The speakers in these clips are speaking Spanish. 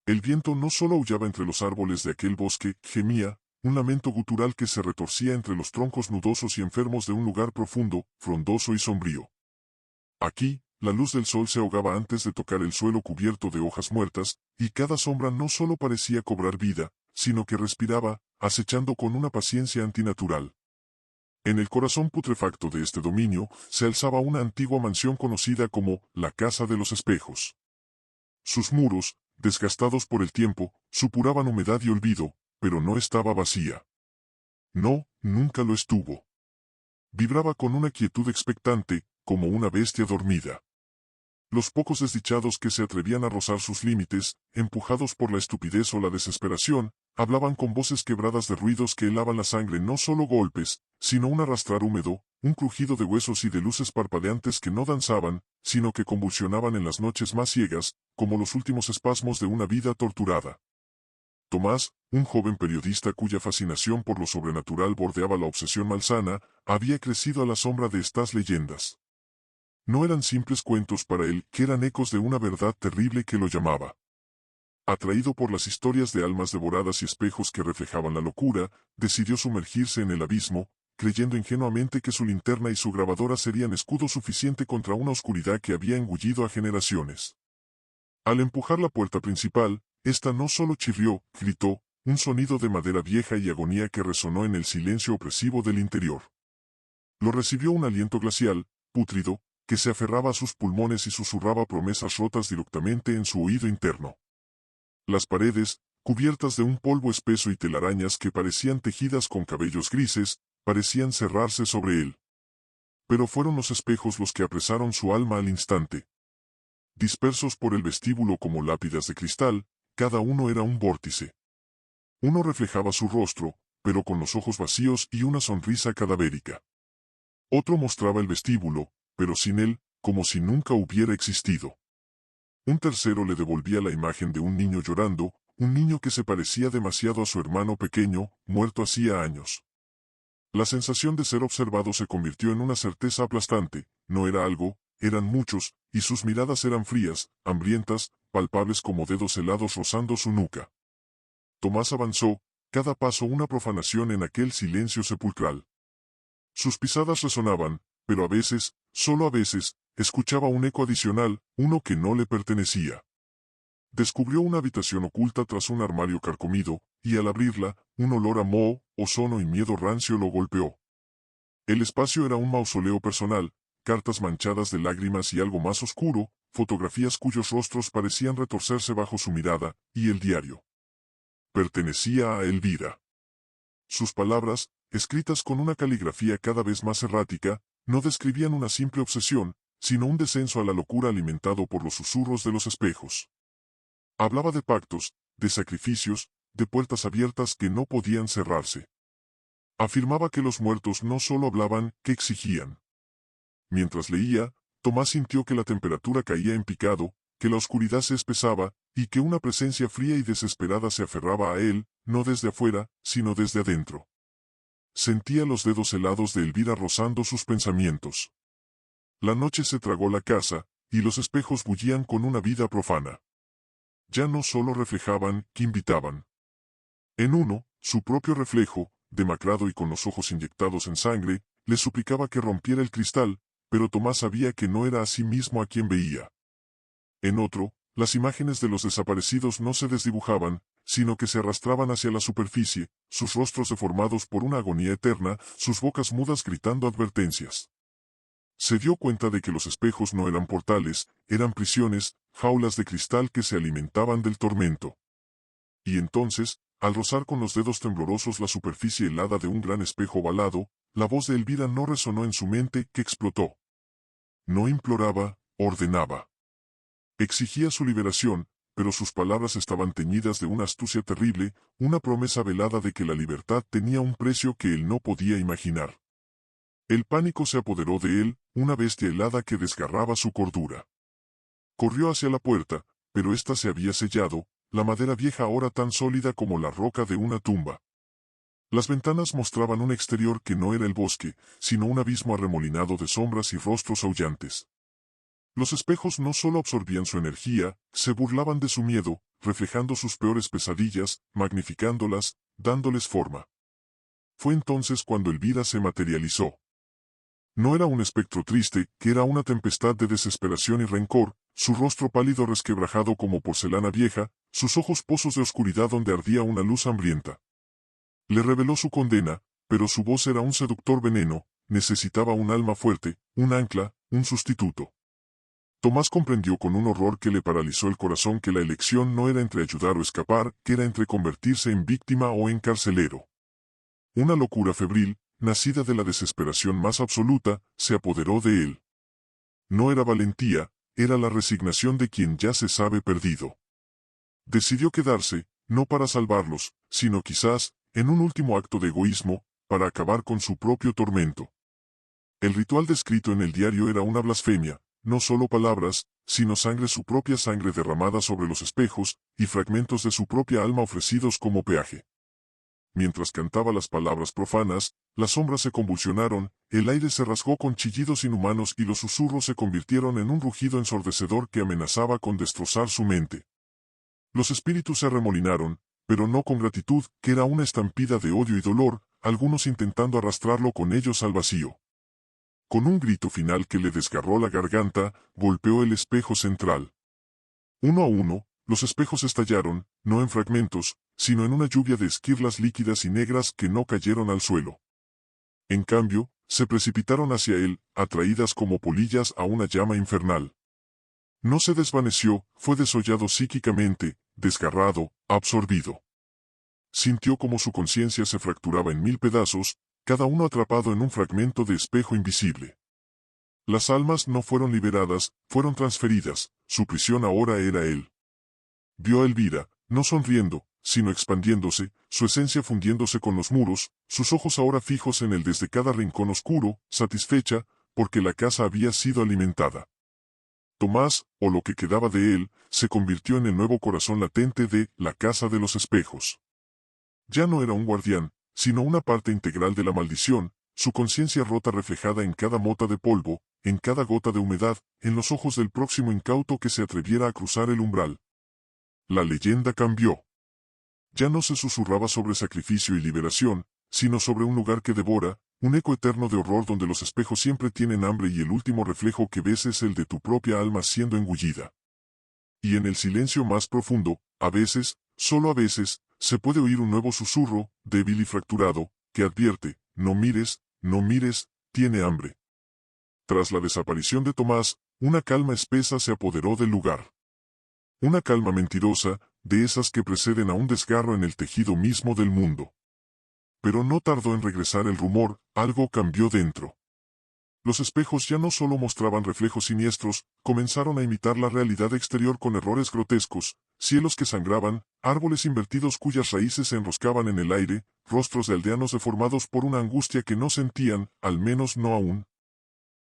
El viento no solo aullaba entre los árboles de aquel bosque, gemía, un lamento gutural que se retorcía entre los troncos nudosos y enfermos de un lugar profundo, frondoso y sombrío. Aquí, la luz del sol se ahogaba antes de tocar el suelo cubierto de hojas muertas, y cada sombra no solo parecía cobrar vida, sino que respiraba, acechando con una paciencia antinatural. En el corazón putrefacto de este dominio, se alzaba una antigua mansión conocida como la Casa de los Espejos. Sus muros, desgastados por el tiempo, supuraban humedad y olvido, pero no estaba vacía. No, nunca lo estuvo. Vibraba con una quietud expectante, como una bestia dormida. Los pocos desdichados que se atrevían a rozar sus límites, empujados por la estupidez o la desesperación, hablaban con voces quebradas de ruidos que helaban la sangre, no solo golpes, sino un arrastrar húmedo, un crujido de huesos y de luces parpadeantes que no danzaban, sino que convulsionaban en las noches más ciegas, como los últimos espasmos de una vida torturada. Tomás, un joven periodista cuya fascinación por lo sobrenatural bordeaba la obsesión malsana, había crecido a la sombra de estas leyendas. No eran simples cuentos para él, que eran ecos de una verdad terrible que lo llamaba. Atraído por las historias de almas devoradas y espejos que reflejaban la locura, decidió sumergirse en el abismo, creyendo ingenuamente que su linterna y su grabadora serían escudo suficiente contra una oscuridad que había engullido a generaciones. Al empujar la puerta principal, ésta no solo chirrió, gritó, un sonido de madera vieja y agonía que resonó en el silencio opresivo del interior. Lo recibió un aliento glacial, pútrido, que se aferraba a sus pulmones y susurraba promesas rotas directamente en su oído interno. Las paredes, cubiertas de un polvo espeso y telarañas que parecían tejidas con cabellos grises, parecían cerrarse sobre él. Pero fueron los espejos los que apresaron su alma al instante. Dispersos por el vestíbulo como lápidas de cristal, cada uno era un vórtice. Uno reflejaba su rostro, pero con los ojos vacíos y una sonrisa cadavérica. Otro mostraba el vestíbulo, pero sin él, como si nunca hubiera existido. Un tercero le devolvía la imagen de un niño llorando, un niño que se parecía demasiado a su hermano pequeño, muerto hacía años. La sensación de ser observado se convirtió en una certeza aplastante, no era algo, eran muchos, y sus miradas eran frías, hambrientas, palpables como dedos helados rozando su nuca. Tomás avanzó, cada paso una profanación en aquel silencio sepulcral. Sus pisadas resonaban, pero a veces, solo a veces, escuchaba un eco adicional, uno que no le pertenecía. Descubrió una habitación oculta tras un armario carcomido, y al abrirla, un olor a moho, ozono y miedo rancio lo golpeó. El espacio era un mausoleo personal, cartas manchadas de lágrimas y algo más oscuro, fotografías cuyos rostros parecían retorcerse bajo su mirada, y el diario. Pertenecía a Elvira. Sus palabras, escritas con una caligrafía cada vez más errática, no describían una simple obsesión, sino un descenso a la locura alimentado por los susurros de los espejos. Hablaba de pactos, de sacrificios, de puertas abiertas que no podían cerrarse. Afirmaba que los muertos no solo hablaban, que exigían. Mientras leía, Tomás sintió que la temperatura caía en picado, que la oscuridad se espesaba, y que una presencia fría y desesperada se aferraba a él, no desde afuera, sino desde adentro. Sentía los dedos helados de Elvira rozando sus pensamientos. La noche se tragó la casa, y los espejos bullían con una vida profana. Ya no solo reflejaban, que invitaban. En uno, su propio reflejo, demacrado y con los ojos inyectados en sangre, le suplicaba que rompiera el cristal, pero Tomás sabía que no era a sí mismo a quien veía. En otro, las imágenes de los desaparecidos no se desdibujaban, sino que se arrastraban hacia la superficie, sus rostros deformados por una agonía eterna, sus bocas mudas gritando advertencias. Se dio cuenta de que los espejos no eran portales, eran prisiones, jaulas de cristal que se alimentaban del tormento. Y entonces, al rozar con los dedos temblorosos la superficie helada de un gran espejo ovalado, la voz de Elvira no resonó en su mente, que explotó. No imploraba, ordenaba. Exigía su liberación, pero sus palabras estaban teñidas de una astucia terrible, una promesa velada de que la libertad tenía un precio que él no podía imaginar. El pánico se apoderó de él, una bestia helada que desgarraba su cordura. Corrió hacia la puerta, pero ésta se había sellado, la madera vieja ahora tan sólida como la roca de una tumba. Las ventanas mostraban un exterior que no era el bosque, sino un abismo arremolinado de sombras y rostros aullantes. Los espejos no solo absorbían su energía, se burlaban de su miedo, reflejando sus peores pesadillas, magnificándolas, dándoles forma. Fue entonces cuando Elvira se materializó. No era un espectro triste, que era una tempestad de desesperación y rencor, su rostro pálido resquebrajado como porcelana vieja, sus ojos pozos de oscuridad donde ardía una luz hambrienta. Le reveló su condena, pero su voz era un seductor veneno, necesitaba un alma fuerte, un ancla, un sustituto. Tomás comprendió con un horror que le paralizó el corazón que la elección no era entre ayudar o escapar, que era entre convertirse en víctima o en carcelero. Una locura febril, nacida de la desesperación más absoluta, se apoderó de él. No era valentía, era la resignación de quien ya se sabe perdido. Decidió quedarse, no para salvarlos, sino quizás, en un último acto de egoísmo, para acabar con su propio tormento. El ritual descrito en el diario era una blasfemia, no solo palabras, sino su propia sangre derramada sobre los espejos, y fragmentos de su propia alma ofrecidos como peaje. Mientras cantaba las palabras profanas, las sombras se convulsionaron, el aire se rasgó con chillidos inhumanos y los susurros se convirtieron en un rugido ensordecedor que amenazaba con destrozar su mente. Los espíritus se arremolinaron, pero no con gratitud, que era una estampida de odio y dolor, algunos intentando arrastrarlo con ellos al vacío. Con un grito final que le desgarró la garganta, golpeó el espejo central. Uno a uno, los espejos estallaron, no en fragmentos, sino en una lluvia de esquirlas líquidas y negras que no cayeron al suelo. En cambio, se precipitaron hacia él, atraídas como polillas a una llama infernal. No se desvaneció, fue desollado psíquicamente, desgarrado, absorbido. Sintió como su conciencia se fracturaba en 1000 pedazos, cada uno atrapado en un fragmento de espejo invisible. Las almas no fueron liberadas, fueron transferidas, su prisión ahora era él. Vio a Elvira, no sonriendo, sino expandiéndose, su esencia fundiéndose con los muros, sus ojos ahora fijos en él desde cada rincón oscuro, satisfecha, porque la casa había sido alimentada. Tomás, o lo que quedaba de él, se convirtió en el nuevo corazón latente de la Casa de los Espejos. Ya no era un guardián, sino una parte integral de la maldición, su conciencia rota reflejada en cada mota de polvo, en cada gota de humedad, en los ojos del próximo incauto que se atreviera a cruzar el umbral. La leyenda cambió. Ya no se susurraba sobre sacrificio y liberación, sino sobre un lugar que devora, un eco eterno de horror donde los espejos siempre tienen hambre y el último reflejo que ves es el de tu propia alma siendo engullida. Y en el silencio más profundo, a veces, solo a veces, se puede oír un nuevo susurro, débil y fracturado, que advierte, no mires, tiene hambre. Tras la desaparición de Tomás, una calma espesa se apoderó del lugar. Una calma mentirosa, de esas que preceden a un desgarro en el tejido mismo del mundo. Pero no tardó en regresar el rumor, algo cambió dentro. Los espejos ya no solo mostraban reflejos siniestros, comenzaron a imitar la realidad exterior con errores grotescos, cielos que sangraban, árboles invertidos cuyas raíces se enroscaban en el aire, rostros de aldeanos deformados por una angustia que no sentían, al menos no aún.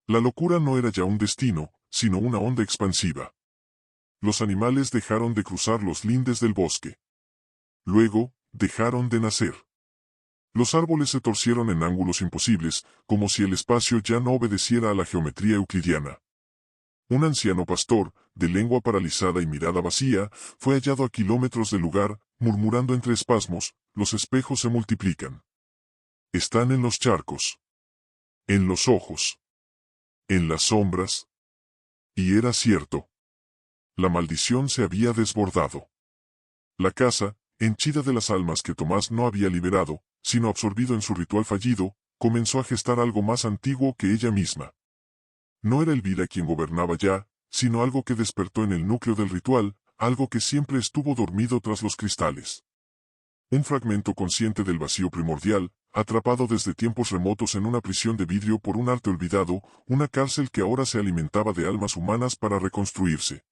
La locura no era ya un destino, sino una onda expansiva. Los animales dejaron de cruzar los lindes del bosque. Luego, dejaron de nacer. Los árboles se torcieron en ángulos imposibles, como si el espacio ya no obedeciera a la geometría euclidiana. Un anciano pastor, de lengua paralizada y mirada vacía, fue hallado a kilómetros del lugar, murmurando entre espasmos, los espejos se multiplican. Están en los charcos. En los ojos. En las sombras. Y era cierto. La maldición se había desbordado. La casa, henchida de las almas que Tomás no había liberado, sino absorbido en su ritual fallido, comenzó a gestar algo más antiguo que ella misma. No era Elvira quien gobernaba ya, sino algo que despertó en el núcleo del ritual, algo que siempre estuvo dormido tras los cristales. Un fragmento consciente del vacío primordial, atrapado desde tiempos remotos en una prisión de vidrio por un arte olvidado, una cárcel que ahora se alimentaba de almas humanas para reconstruirse.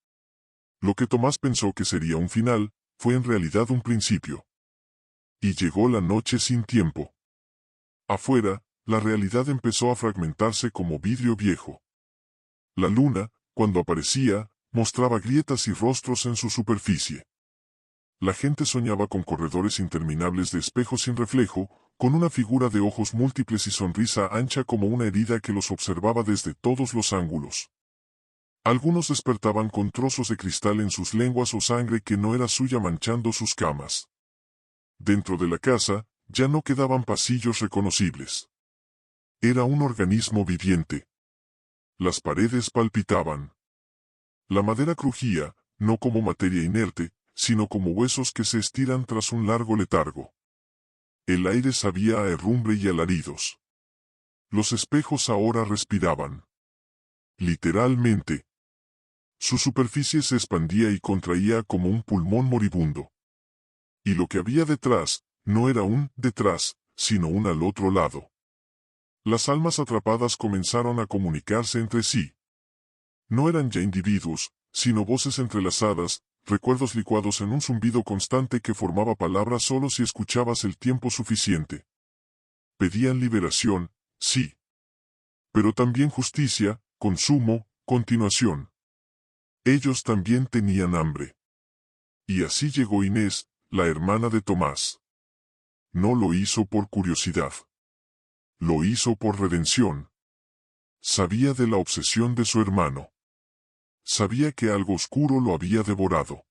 Lo que Tomás pensó que sería un final, fue en realidad un principio. Y llegó la noche sin tiempo. Afuera, la realidad empezó a fragmentarse como vidrio viejo. La luna, cuando aparecía, mostraba grietas y rostros en su superficie. La gente soñaba con corredores interminables de espejos sin reflejo, con una figura de ojos múltiples y sonrisa ancha como una herida que los observaba desde todos los ángulos. Algunos despertaban con trozos de cristal en sus lenguas o sangre que no era suya manchando sus camas. Dentro de la casa, ya no quedaban pasillos reconocibles. Era un organismo viviente. Las paredes palpitaban. La madera crujía, no como materia inerte, sino como huesos que se estiran tras un largo letargo. El aire sabía a herrumbre y alaridos. Los espejos ahora respiraban. Literalmente. Su superficie se expandía y contraía como un pulmón moribundo. Y lo que había detrás, no era un detrás, sino un al otro lado. Las almas atrapadas comenzaron a comunicarse entre sí. No eran ya individuos, sino voces entrelazadas, recuerdos licuados en un zumbido constante que formaba palabras solo si escuchabas el tiempo suficiente. Pedían liberación, sí. Pero también justicia, consumo, continuación. Ellos también tenían hambre. Y así llegó Inés, la hermana de Tomás. No lo hizo por curiosidad. Lo hizo por redención. Sabía de la obsesión de su hermano. Sabía que algo oscuro lo había devorado.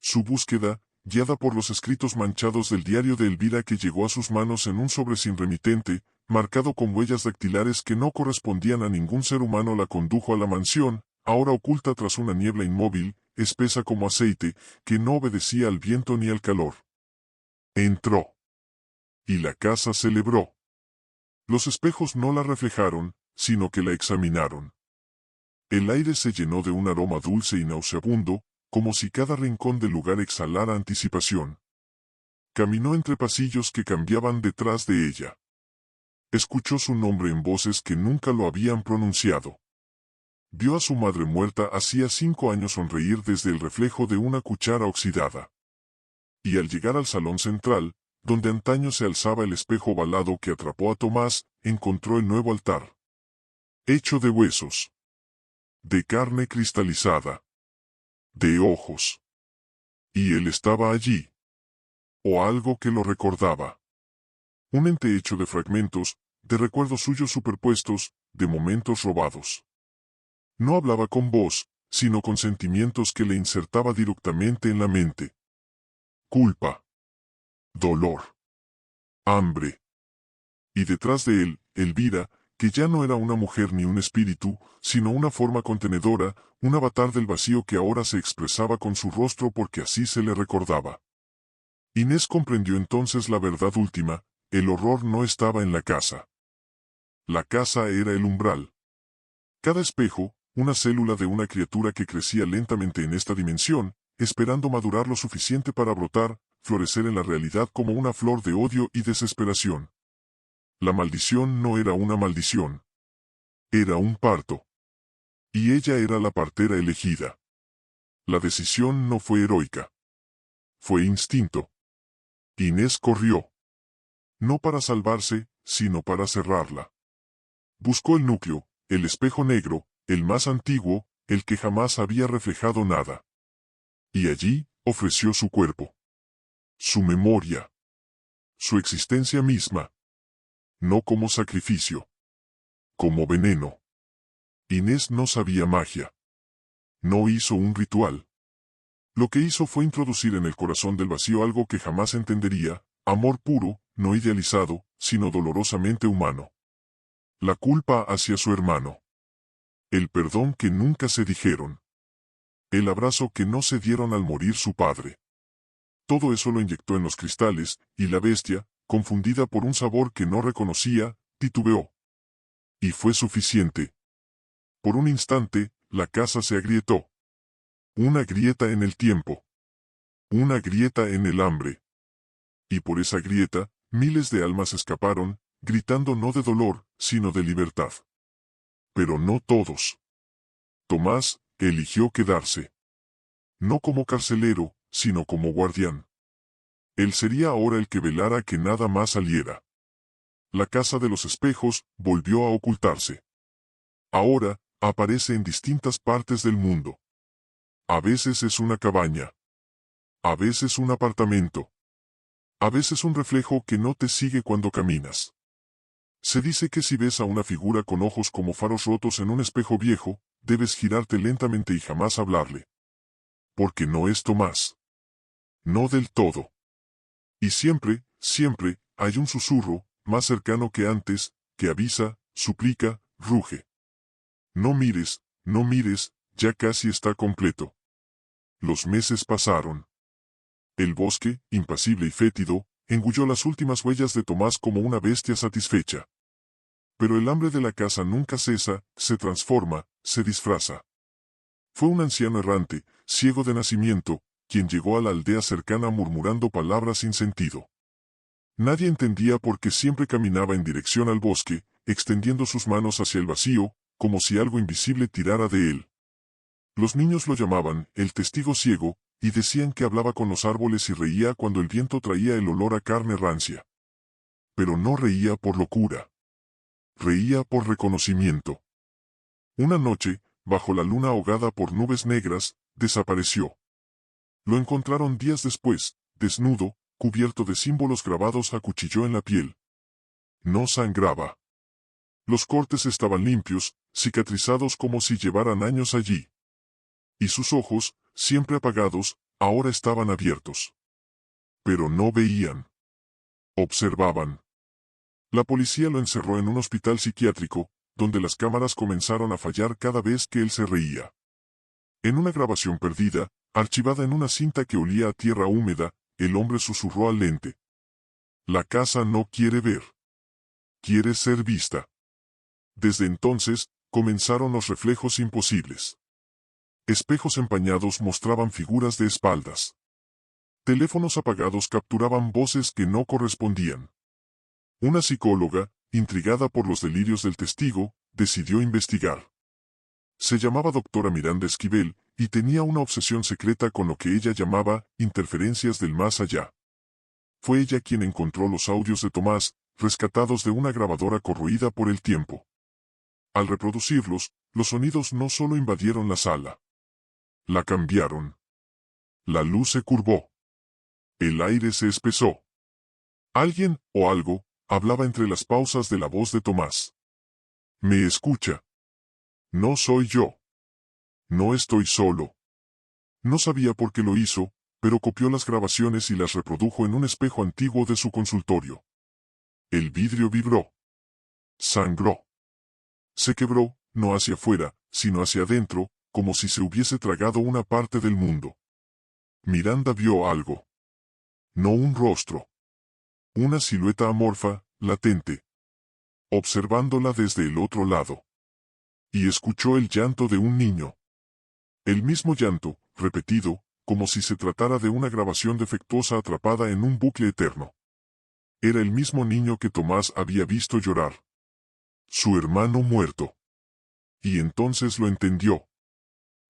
Su búsqueda, guiada por los escritos manchados del diario de Elvira que llegó a sus manos en un sobre sin remitente, marcado con huellas dactilares que no correspondían a ningún ser humano, la condujo a la mansión, ahora oculta tras una niebla inmóvil, espesa como aceite, que no obedecía al viento ni al calor. Entró. Y la casa celebró. Los espejos no la reflejaron, sino que la examinaron. El aire se llenó de un aroma dulce y nauseabundo, como si cada rincón del lugar exhalara anticipación. Caminó entre pasillos que cambiaban detrás de ella. Escuchó su nombre en voces que nunca lo habían pronunciado. Vio a su madre muerta hacía 5 años sonreír desde el reflejo de una cuchara oxidada. Y al llegar al salón central, donde antaño se alzaba el espejo ovalado que atrapó a Tomás, encontró el nuevo altar. Hecho de huesos. De carne cristalizada. De ojos. Y él estaba allí. O algo que lo recordaba. Un ente hecho de fragmentos, de recuerdos suyos superpuestos, de momentos robados. No hablaba con voz, sino con sentimientos que le insertaba directamente en la mente. Culpa. Dolor. Hambre. Y detrás de él, Elvira, que ya no era una mujer ni un espíritu, sino una forma contenedora, un avatar del vacío que ahora se expresaba con su rostro porque así se le recordaba. Inés comprendió entonces la verdad última: el horror no estaba en la casa. La casa era el umbral. Cada espejo, una célula de una criatura que crecía lentamente en esta dimensión, esperando madurar lo suficiente para brotar, florecer en la realidad como una flor de odio y desesperación. La maldición no era una maldición. Era un parto. Y ella era la partera elegida. La decisión no fue heroica. Fue instinto. Inés corrió. No para salvarse, sino para cerrarla. Buscó el núcleo, el espejo negro, el más antiguo, el que jamás había reflejado nada. Y allí, ofreció su cuerpo. Su memoria. Su existencia misma. No como sacrificio. Como veneno. Inés no sabía magia. No hizo un ritual. Lo que hizo fue introducir en el corazón del vacío algo que jamás entendería: amor puro, no idealizado, sino dolorosamente humano. La culpa hacia su hermano. El perdón que nunca se dijeron. El abrazo que no se dieron al morir su padre. Todo eso lo inyectó en los cristales, y la bestia, confundida por un sabor que no reconocía, titubeó. Y fue suficiente. Por un instante, la casa se agrietó. Una grieta en el tiempo. Una grieta en el hambre. Y por esa grieta, miles de almas escaparon, gritando no de dolor, sino de libertad. Pero no todos. Tomás eligió quedarse. No como carcelero, sino como guardián. Él sería ahora el que velara que nada más saliera. La casa de los espejos volvió a ocultarse. Ahora, aparece en distintas partes del mundo. A veces es una cabaña. A veces un apartamento. A veces un reflejo que no te sigue cuando caminas. Se dice que si ves a una figura con ojos como faros rotos en un espejo viejo, debes girarte lentamente y jamás hablarle. Porque no es Tomás. No del todo. Y siempre, siempre, hay un susurro, más cercano que antes, que avisa, suplica, ruge. No mires, no mires, ya casi está completo. Los meses pasaron. El bosque, impasible y fétido, engulló las últimas huellas de Tomás como una bestia satisfecha. Pero el hambre de la caza nunca cesa, se transforma, se disfraza. Fue un anciano errante, ciego de nacimiento, quien llegó a la aldea cercana murmurando palabras sin sentido. Nadie entendía por qué siempre caminaba en dirección al bosque, extendiendo sus manos hacia el vacío, como si algo invisible tirara de él. Los niños lo llamaban el testigo ciego, y decían que hablaba con los árboles y reía cuando el viento traía el olor a carne rancia. Pero no reía por locura. Reía por reconocimiento. Una noche, bajo la luna ahogada por nubes negras, desapareció. Lo encontraron días después, desnudo, cubierto de símbolos grabados a cuchillo en la piel. No sangraba. Los cortes estaban limpios, cicatrizados como si llevaran años allí. Y sus ojos, siempre apagados, ahora estaban abiertos. Pero no veían. Observaban. La policía lo encerró en un hospital psiquiátrico, donde las cámaras comenzaron a fallar cada vez que él se reía. En una grabación perdida, archivada en una cinta que olía a tierra húmeda, el hombre susurró al lente. La casa no quiere ver. Quiere ser vista. Desde entonces, comenzaron los reflejos imposibles. Espejos empañados mostraban figuras de espaldas. Teléfonos apagados capturaban voces que no correspondían. Una psicóloga, intrigada por los delirios del testigo, decidió investigar. Se llamaba doctora Miranda Esquivel, y tenía una obsesión secreta con lo que ella llamaba interferencias del más allá. Fue ella quien encontró los audios de Tomás, rescatados de una grabadora corroída por el tiempo. Al reproducirlos, los sonidos no solo invadieron la sala. La cambiaron. La luz se curvó. El aire se espesó. Alguien, o algo, hablaba entre las pausas de la voz de Tomás. «Me escucha. No soy yo. No estoy solo». No sabía por qué lo hizo, pero copió las grabaciones y las reprodujo en un espejo antiguo de su consultorio. El vidrio vibró. Sangró. Se quebró, no hacia afuera, sino hacia adentro, como si se hubiese tragado una parte del mundo. Miranda vio algo. No un rostro. Una silueta amorfa, latente. Observándola desde el otro lado. Y escuchó el llanto de un niño. El mismo llanto, repetido, como si se tratara de una grabación defectuosa atrapada en un bucle eterno. Era el mismo niño que Tomás había visto llorar. Su hermano muerto. Y entonces lo entendió.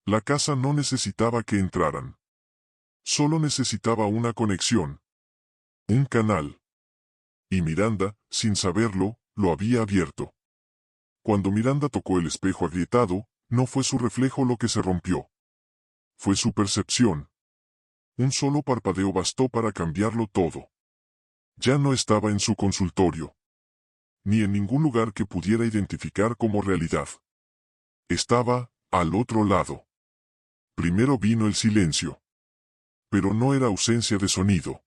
La casa no necesitaba que entraran. Solo necesitaba una conexión. Un canal. Y Miranda, sin saberlo, lo había abierto. Cuando Miranda tocó el espejo agrietado, no fue su reflejo lo que se rompió. Fue su percepción. Un solo parpadeo bastó para cambiarlo todo. Ya no estaba en su consultorio. Ni en ningún lugar que pudiera identificar como realidad. Estaba, al otro lado. Primero vino el silencio. Pero no era ausencia de sonido.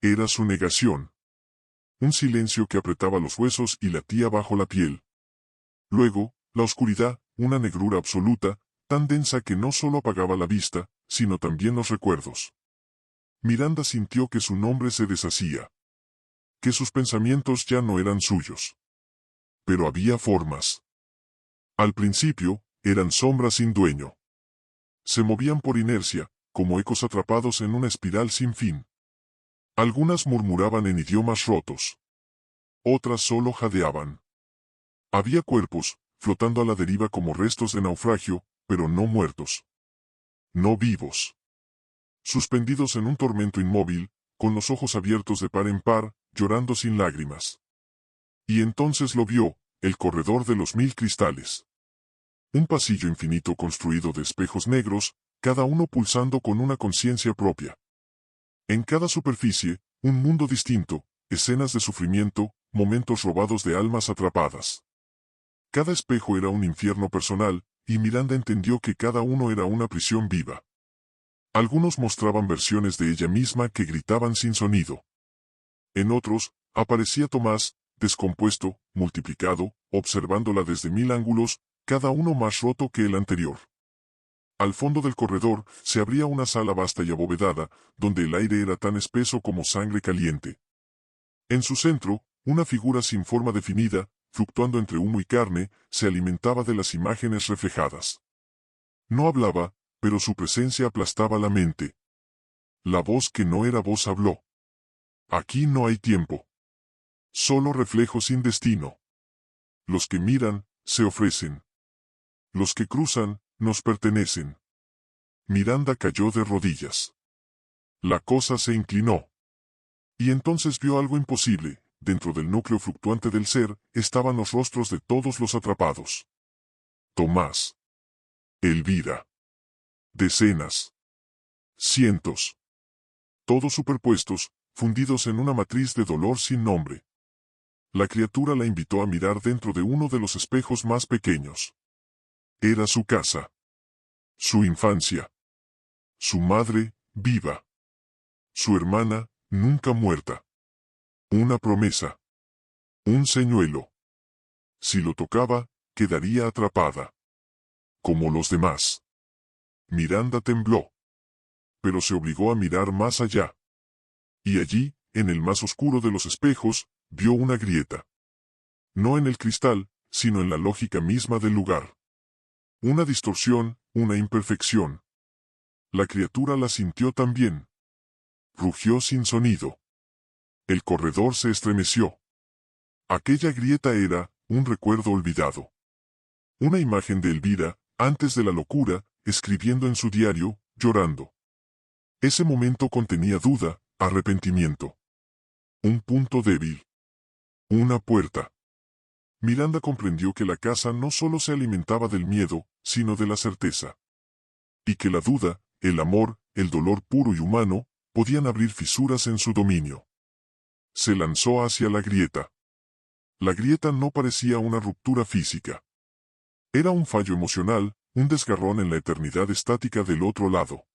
Era su negación. Un silencio que apretaba los huesos y latía bajo la piel. Luego, la oscuridad, una negrura absoluta, tan densa que no solo apagaba la vista, sino también los recuerdos. Miranda sintió que su nombre se deshacía. Que sus pensamientos ya no eran suyos. Pero había formas. Al principio, eran sombras sin dueño. Se movían por inercia, como ecos atrapados en una espiral sin fin. Algunas murmuraban en idiomas rotos. Otras solo jadeaban. Había cuerpos, flotando a la deriva como restos de naufragio, pero no muertos. No vivos. Suspendidos en un tormento inmóvil, con los ojos abiertos de par en par, llorando sin lágrimas. Y entonces lo vio, el corredor de los 1000 cristales. Un pasillo infinito construido de espejos negros, cada uno pulsando con una conciencia propia. En cada superficie, un mundo distinto, escenas de sufrimiento, momentos robados de almas atrapadas. Cada espejo era un infierno personal, y Miranda entendió que cada uno era una prisión viva. Algunos mostraban versiones de ella misma que gritaban sin sonido. En otros, aparecía Tomás, descompuesto, multiplicado, observándola desde 1000 ángulos, cada uno más roto que el anterior. Al fondo del corredor, se abría una sala vasta y abovedada, donde el aire era tan espeso como sangre caliente. En su centro, una figura sin forma definida, fluctuando entre humo y carne, se alimentaba de las imágenes reflejadas. No hablaba, pero su presencia aplastaba la mente. La voz que no era voz habló. Aquí no hay tiempo. Solo reflejo sin destino. Los que miran, se ofrecen. Los que cruzan, nos pertenecen. Miranda cayó de rodillas. La cosa se inclinó. Y entonces vio algo imposible. Dentro del núcleo fluctuante del ser, estaban los rostros de todos los atrapados. Tomás. Elvira. Decenas. Cientos. Todos superpuestos, fundidos en una matriz de dolor sin nombre. La criatura la invitó a mirar dentro de uno de los espejos más pequeños. Era su casa. Su infancia. Su madre, viva. Su hermana, nunca muerta. Una promesa. Un señuelo. Si lo tocaba, quedaría atrapada. Como los demás. Miranda tembló. Pero se obligó a mirar más allá. Y allí, en el más oscuro de los espejos, vio una grieta. No en el cristal, sino en la lógica misma del lugar. Una distorsión, una imperfección. La criatura la sintió también. Rugió sin sonido. El corredor se estremeció. Aquella grieta era un recuerdo olvidado. Una imagen de Elvira, antes de la locura, escribiendo en su diario, llorando. Ese momento contenía duda, arrepentimiento. Un punto débil. Una puerta. Miranda comprendió que la casa no solo se alimentaba del miedo, sino de la certeza. Y que la duda, el amor, el dolor puro y humano, podían abrir fisuras en su dominio. Se lanzó hacia la grieta. La grieta no parecía una ruptura física. Era un fallo emocional, un desgarrón en la eternidad estática del otro lado.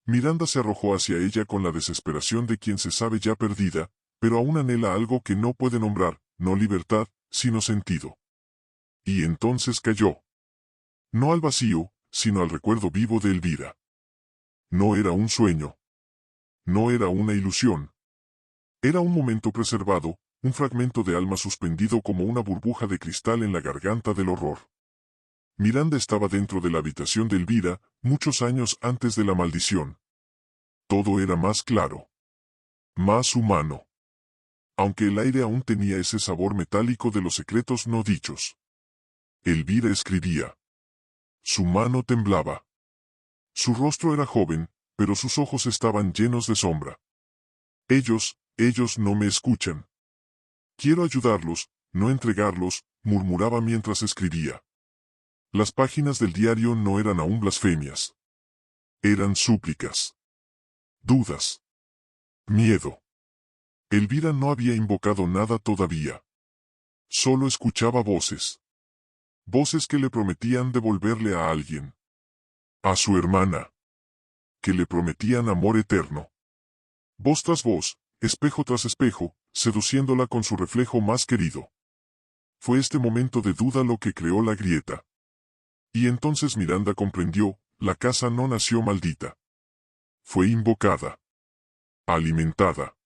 Miranda se arrojó hacia ella con la desesperación de quien se sabe ya perdida, pero aún anhela algo que no puede nombrar, no libertad, sino sentido. Y entonces cayó. No al vacío, sino al recuerdo vivo de Elvira. No era un sueño. No era una ilusión. Era un momento preservado, un fragmento de alma suspendido como una burbuja de cristal en la garganta del horror. Miranda estaba dentro de la habitación de Elvira, muchos años antes de la maldición. Todo era más claro. Más humano. Aunque el aire aún tenía ese sabor metálico de los secretos no dichos. Elvira escribía. Su mano temblaba. Su rostro era joven, pero sus ojos estaban llenos de sombra. Ellos no me escuchan. Quiero ayudarlos, no entregarlos, murmuraba mientras escribía. Las páginas del diario no eran aún blasfemias. Eran súplicas. Dudas. Miedo. Elvira no había invocado nada todavía. Solo escuchaba voces. Voces que le prometían devolverle a alguien. A su hermana. Que le prometían amor eterno. Voz tras voz, espejo tras espejo, seduciéndola con su reflejo más querido. Fue este momento de duda lo que creó la grieta. Y entonces Miranda comprendió, la casa no nació maldita. Fue invocada. Alimentada.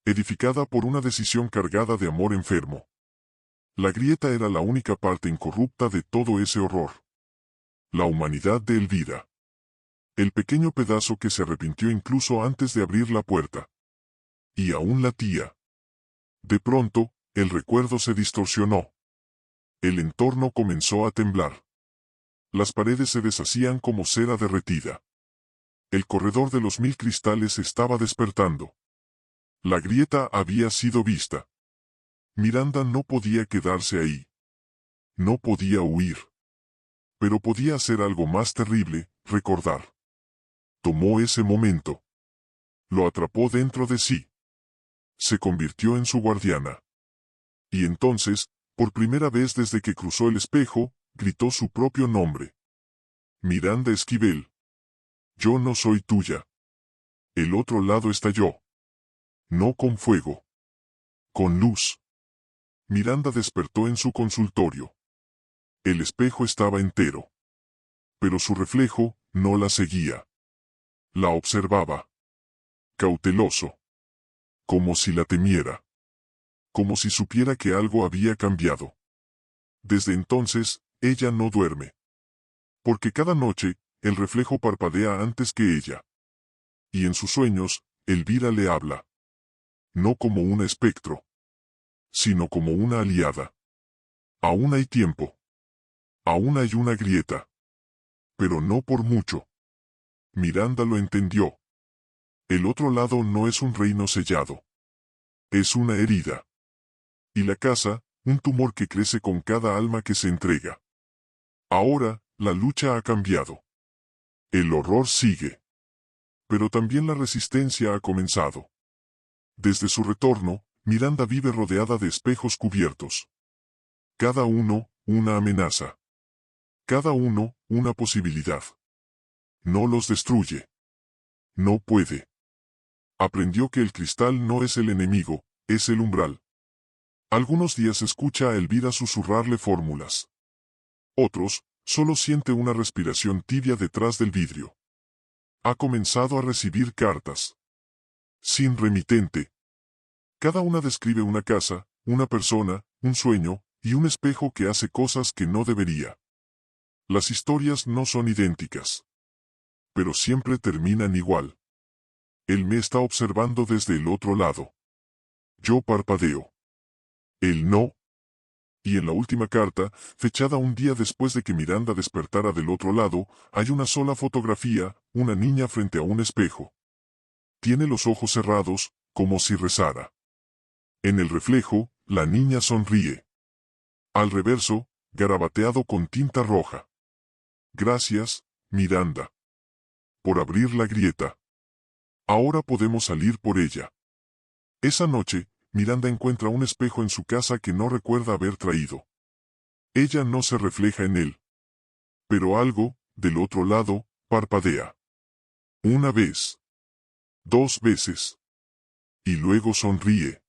Edificada por una decisión cargada de amor enfermo. La grieta era la única parte incorrupta de todo ese horror. La humanidad de Elvira. El pequeño pedazo que se arrepintió incluso antes de abrir la puerta. Y aún latía. De pronto, el recuerdo se distorsionó. El entorno comenzó a temblar. Las paredes se deshacían como cera derretida. El corredor de los 1000 cristales estaba despertando. La grieta había sido vista. Miranda no podía quedarse ahí. No podía huir. Pero podía hacer algo más terrible, recordar. Tomó ese momento. Lo atrapó dentro de sí. Se convirtió en su guardiana. Y entonces, por primera vez desde que cruzó el espejo, gritó su propio nombre. Miranda Esquivel. Yo no soy tuya. El otro lado estalló. No con fuego. Con luz. Miranda despertó en su consultorio. El espejo estaba entero. Pero su reflejo no la seguía. La observaba. Cauteloso. Como si la temiera. Como si supiera que algo había cambiado. Desde entonces, ella no duerme. Porque cada noche, el reflejo parpadea antes que ella. Y en sus sueños, Elvira le habla. No como un espectro, sino como una aliada. Aún hay tiempo. Aún hay una grieta. Pero no por mucho. Miranda lo entendió. El otro lado no es un reino sellado. Es una herida. Y la casa, un tumor que crece con cada alma que se entrega. Ahora, la lucha ha cambiado. El horror sigue. Pero también la resistencia ha comenzado. Desde su retorno, Miranda vive rodeada de espejos cubiertos. Cada uno, una amenaza. Cada uno, una posibilidad. No los destruye. No puede. Aprendió que el cristal no es el enemigo, es el umbral. Algunos días escucha a Elvira susurrarle fórmulas. Otros, solo siente una respiración tibia detrás del vidrio. Ha comenzado a recibir cartas. Sin remitente. Cada una describe una casa, una persona, un sueño, y un espejo que hace cosas que no debería. Las historias no son idénticas. Pero siempre terminan igual. Él me está observando desde el otro lado. Yo parpadeo. Él no. Y en la última carta, fechada un día después de que Miranda despertara del otro lado, hay una sola fotografía, una niña frente a un espejo. Tiene los ojos cerrados, como si rezara. En el reflejo, la niña sonríe. Al reverso, garabateado con tinta roja. Gracias, Miranda. Por abrir la grieta. Ahora podemos salir por ella. Esa noche, Miranda encuentra un espejo en su casa que no recuerda haber traído. Ella no se refleja en él. Pero algo, del otro lado, parpadea. Una vez. 2 veces. Y luego sonríe.